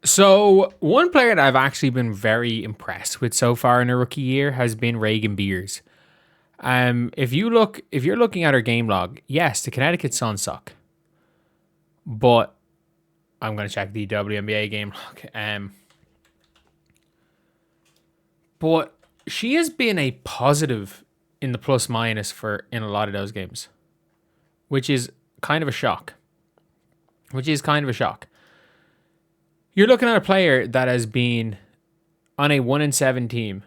So one player that I've actually been very impressed with so far in her rookie year has been Reagan Beers. If you're looking at her game log, yes, the Connecticut Sun suck, but I'm gonna check the WNBA game log. But she has been a positive in the plus minus for in a lot of those games, which is kind of a shock. Which is kind of a shock. You're looking at a player that has been on a 1-7 team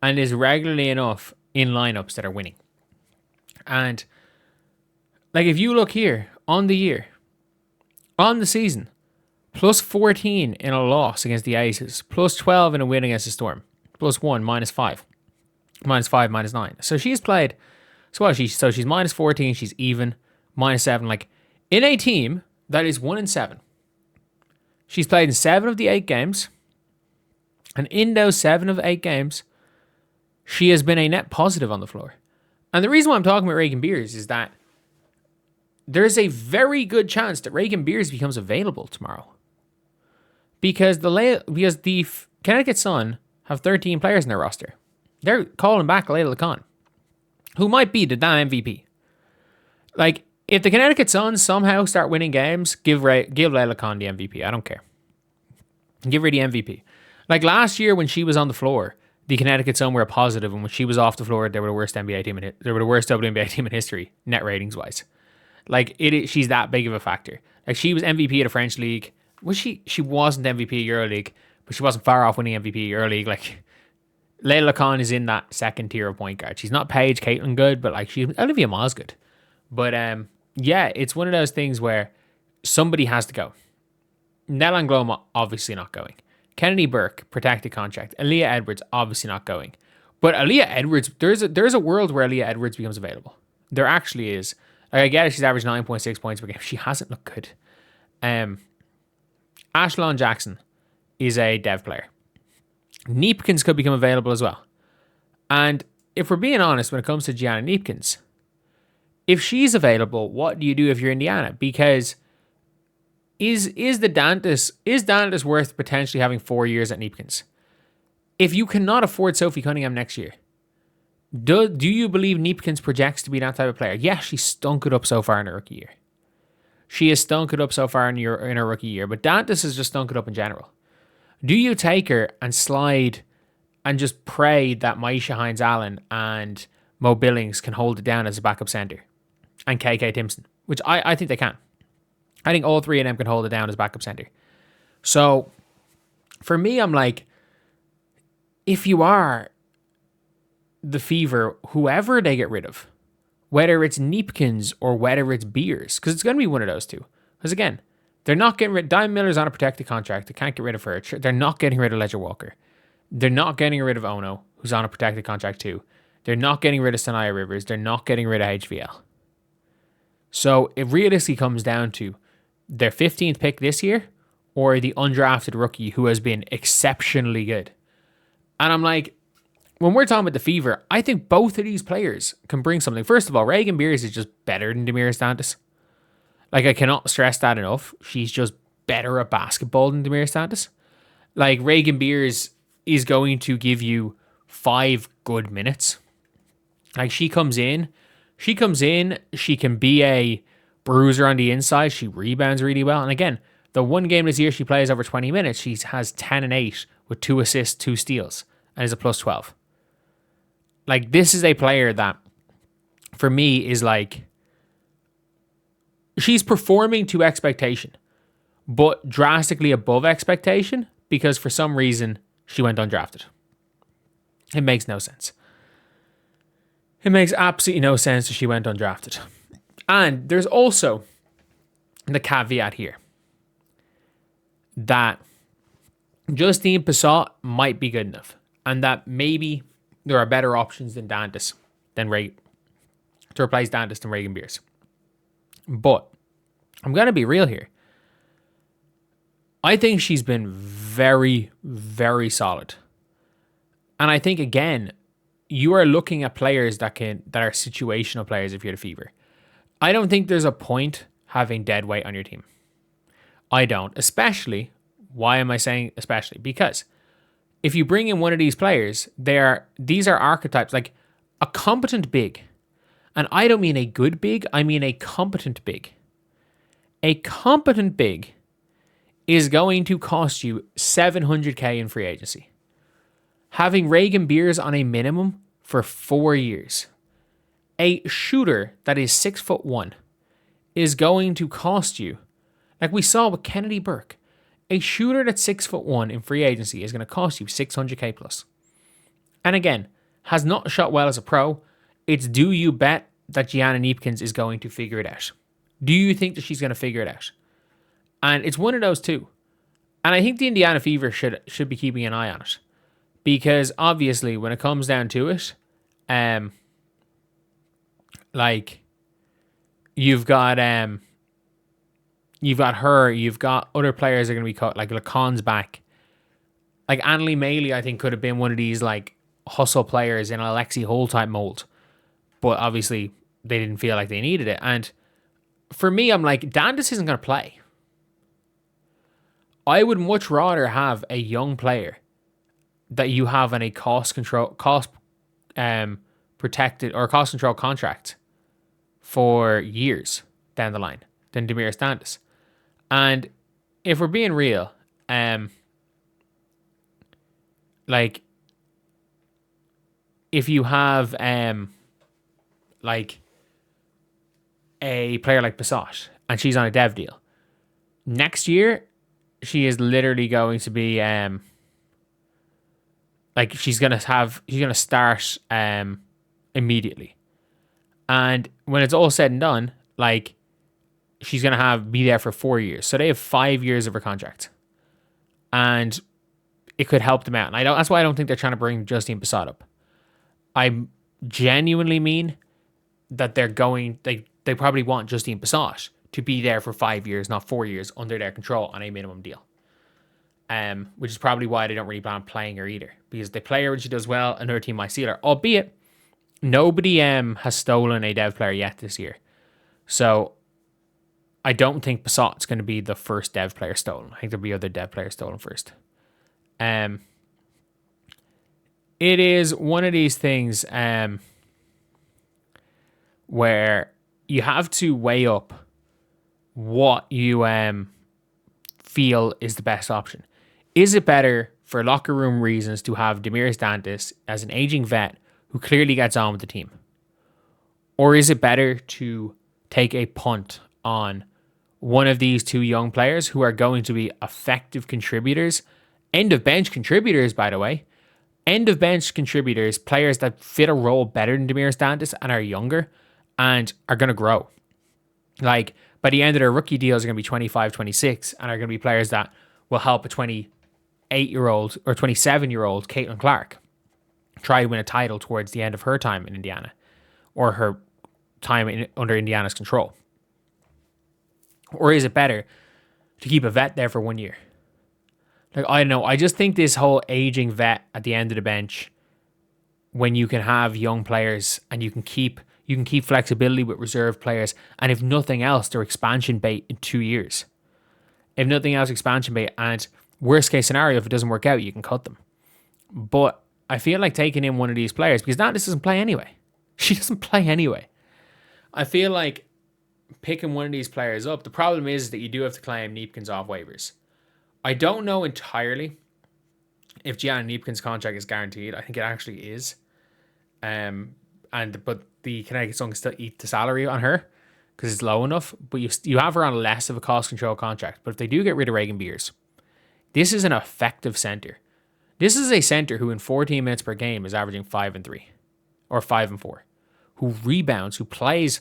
and is regularly enough in lineups that are winning. And like if you look here on the year, on the season, plus 14 in a loss against the Aces, plus 12 in a win against the Storm, plus 1, -5, -5, -9. So she's played. She's minus 14. She's even -7. Like in a team that is 1-7, she's played in 7 of the 8 games, and in those 7 of 8 games, she has been a net positive on the floor. And the reason why I'm talking about Reagan Beers is that there's a very good chance that Reagan Beers becomes available tomorrow. Because the Connecticut Sun have 13 players in their roster. They're calling back Layla Khan, who might be the damn MVP. Like, if the Connecticut Suns somehow start winning games, give Layla Khan the MVP. I don't care. Give her the MVP. Like last year when she was on the floor, the Connecticut Sun were a positive, and when she was off the floor, they were the worst NBA team they were the worst WNBA team in history, net ratings wise. Like she's that big of a factor. Like she was MVP of the French League. She wasn't MVP EuroLeague, but she wasn't far off winning MVP EuroLeague. Like Layla Khan is in that second tier of point guard. She's not Paige Caitlin good, but like she's Olivia Miles good. But yeah, it's one of those things where somebody has to go. Nell Angloma obviously not going. Kennedy Burke, protected contract. Aaliyah Edwards obviously not going. But Aaliyah Edwards, there's a world where Aaliyah Edwards becomes available. There actually is. Like, I get it, she's averaged 9.6 points per game. She hasn't looked good. Ashlon Jackson is a dev player. Neepkins could become available as well. And if we're being honest, when it comes to Gianna Neepkins, if she's available, what do you do if you're Indiana? Because is Dantas worth potentially having 4 years at Neepkins? If you cannot afford Sophie Cunningham next year, do you believe Neepkins projects to be that type of player? Yeah, she's stunk it up so far in her rookie year. She has stunk it up so far in her rookie year, but Dantas has just stunk it up in general. Do you take her and slide and just pray that Maisha Hines-Allen and Mo Billings can hold it down as a backup center? And KK Timpson, which I think they can. I think all three of them can hold it down as backup center. So, for me, I'm like, if you are the Fever, whoever they get rid of, whether it's Neepkins or whether it's Beers, because it's going to be one of those two. Because again, they're not getting rid. Diane Miller's on a protected contract. They can't get rid of her. They're not getting rid of Ledger Walker. They're not getting rid of Ono, who's on a protected contract too. They're not getting rid of Sanaya Rivers. They're not getting rid of HVL. So it realistically comes down to their 15th pick this year or the undrafted rookie who has been exceptionally good. And I'm like, when we're talking about the Fever, I think both of these players can bring something. First of all, Reagan Beers is just better than Damiris Dantas. Like, I cannot stress that enough. She's just better at basketball than Damiris Dantas. Like, Reagan Beers is going to give you 5 good minutes. Like, she comes in, she can be a bruiser on the inside. She rebounds really well. And again, the one game this year she plays over 20 minutes, she has 10 and 8 with 2 assists, 2 steals, and is a plus 12. Like, this is a player that, for me, is like, she's performing to expectation, but drastically above expectation because for some reason she went undrafted. It makes no sense. It makes absolutely no sense that she went undrafted. And there's also the caveat here that Justine Passat might be good enough and that maybe there are better options than Dantas to replace Dantas than Reagan Beers. But I'm going to be real here. I think she's been very, very solid. And I think, again, you are looking at players that are situational players if you're the Fever. I don't think there's a point having dead weight on your team. I don't. Especially Why am I saying especially? Because if you bring in one of these players, these are archetypes, like a competent big. And I don't mean a good big, I mean a competent big. A competent big is going to cost you $700K in free agency. Having Reagan Beers on a minimum for 4 years. A shooter that is 6'1" is going to cost you, like we saw with Kennedy Burke, a shooter that's 6'1" in free agency is going to cost you $600K plus. And again, has not shot well as a pro. It's, do you bet that Gianna Kneepkens is going to figure it out? Do you think that she's going to figure it out? And it's one of those two. And I think the Indiana Fever should be keeping an eye on it. Because obviously when it comes down to it, like you've got her, you've got other players that are going to be cut, like Lacan's back. Like Annalise Maley, I think, could have been one of these like hustle players in an Alexi Hole type mold. But obviously they didn't feel like they needed it. And for me, I'm like, Dandas isn't going to play. I would much rather have a young player that you have in a cost protected or cost control contract for years down the line than Damiris Dandas. And if we're being real, like if you have like a player like Bassett and she's on a dev deal, next year she is literally going to be like she's gonna start immediately. And when it's all said and done, like she's gonna be there for 4 years. So they have 5 years of her contract. And it could help them out. And that's why I don't think they're trying to bring Justine Bassett up. I genuinely mean that they probably want Justine Bassett to be there for 5 years, not 4 years, under their control on a minimum deal. Which is probably why they don't really plan on playing her either. Because they play her when she does well, another team might steal her. Albeit, nobody has stolen a dev player yet this year. So, I don't think Bassett's going to be the first dev player stolen. I think there'll be other dev players stolen first. It is one of these things where you have to weigh up what you feel is the best option. Is it better for locker room reasons to have Damiris Dantas as an aging vet who clearly gets on with the team? Or is it better to take a punt on one of these two young players who are going to be effective contributors, end of bench contributors, by the way, end of bench contributors, players that fit a role better than Damiris Dantas and are younger and are going to grow. Like, by the end of their rookie deals, are going to be 25, 26, and are going to be players that will help a 28-year-old or 27-year-old Caitlin Clark try to win a title towards the end of her time in Indiana or her time under Indiana's control. Or is it better to keep a vet there for 1 year? Like, I don't know. I just think this whole aging vet at the end of the bench, when you can have young players and you can keep flexibility with reserve players, and if nothing else, they're expansion bait in 2 years. If nothing else, expansion bait, and worst case scenario, if it doesn't work out, you can cut them. But I feel like taking in one of these players, because Dantas doesn't play anyway. She doesn't play anyway. I feel like picking one of these players up, the problem is that you do have to claim Kneepkens off waivers. I don't know entirely if Gianna Kneepkens' contract is guaranteed. I think it actually is. But the Connecticut Sun can still eat the salary on her because it's low enough. But you have her on less of a cost control contract. But if they do get rid of Reagan Beers, this is an effective center. This is a center who in 14 minutes per game is averaging 5 and 3 or 5 and 4, who rebounds, who plays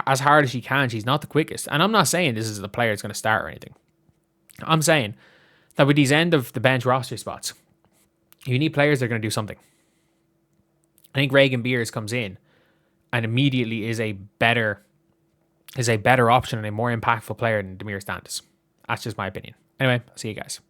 as hard as she can. She's not the quickest. And I'm not saying this is the player that's going to start or anything. I'm saying that with these end of the bench roster spots, you need players that are going to do something. I think Reagan Beers comes in and immediately is a better option and a more impactful player than Damiris Dantas. That's just my opinion. Anyway, I'll see you guys.